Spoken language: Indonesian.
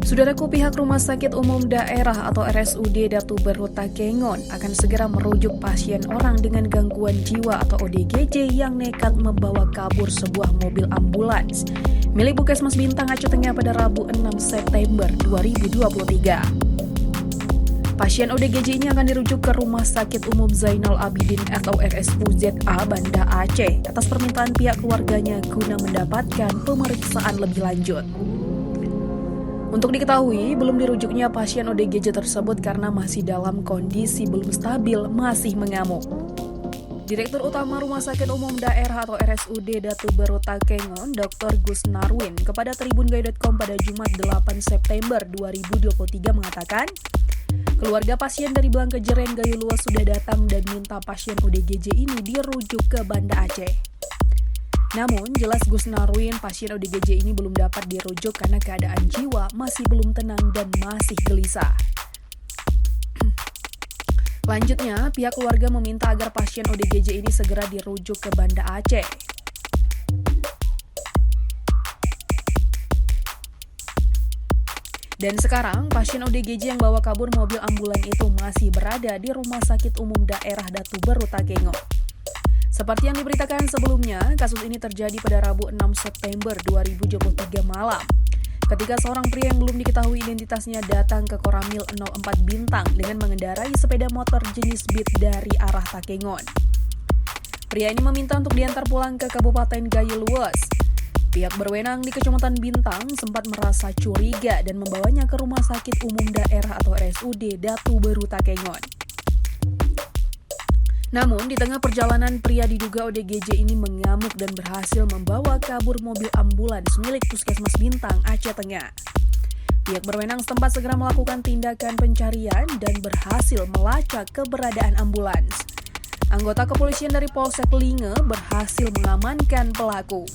Saudaraku, pihak Rumah Sakit Umum Daerah atau RSUD Datu Berhutakengon akan segera merujuk pasien orang dengan gangguan jiwa atau ODGJ yang nekat membawa kabur sebuah mobil ambulans milik Puskesmas Bintang, Aceh Tengah pada Rabu 6 September 2023. Pasien ODGJ ini akan dirujuk ke Rumah Sakit Umum Zainal Abidin atau RSUZA Banda Aceh atas permintaan pihak keluarganya guna mendapatkan pemeriksaan lebih lanjut. Untuk diketahui, belum dirujuknya pasien ODGJ tersebut karena masih dalam kondisi belum stabil, masih mengamuk. Direktur Utama Rumah Sakit Umum Daerah atau RSUD Datu Berhutakengon, Dr. Gus Narwin, kepada tribungai.com pada Jumat 8 September 2023 mengatakan, keluarga pasien dari Blangkejeren Gayo Luas sudah datang dan minta pasien ODGJ ini dirujuk ke Banda Aceh. Namun, jelas Gus Narwin, pasien ODGJ ini belum dapat dirujuk karena keadaan jiwa masih belum tenang dan masih gelisah. Lanjutnya, pihak keluarga meminta agar pasien ODGJ ini segera dirujuk ke Banda Aceh. Dan sekarang, pasien ODGJ yang bawa kabur mobil ambulan itu masih berada di Rumah Sakit Umum Daerah Datu Berhutakengon. Seperti yang diberitakan sebelumnya, kasus ini terjadi pada Rabu 6 September 2023 malam, ketika seorang pria yang belum diketahui identitasnya datang ke Koramil 04 Bintang dengan mengendarai sepeda motor jenis Beat dari arah Takengon. Pria ini meminta untuk diantar pulang ke Kabupaten Gayo Luas. Pihak berwenang di Kecamatan Bintang sempat merasa curiga dan membawanya ke Rumah Sakit Umum Daerah atau RSUD Datu Berhutakengon. Namun, di tengah perjalanan, pria diduga ODGJ ini mengamuk dan berhasil membawa kabur mobil ambulans milik Puskesmas Bintang, Aceh Tengah. Pihak berwenang setempat segera melakukan tindakan pencarian dan berhasil melacak keberadaan ambulans. Anggota kepolisian dari Polsek Linge berhasil mengamankan pelaku.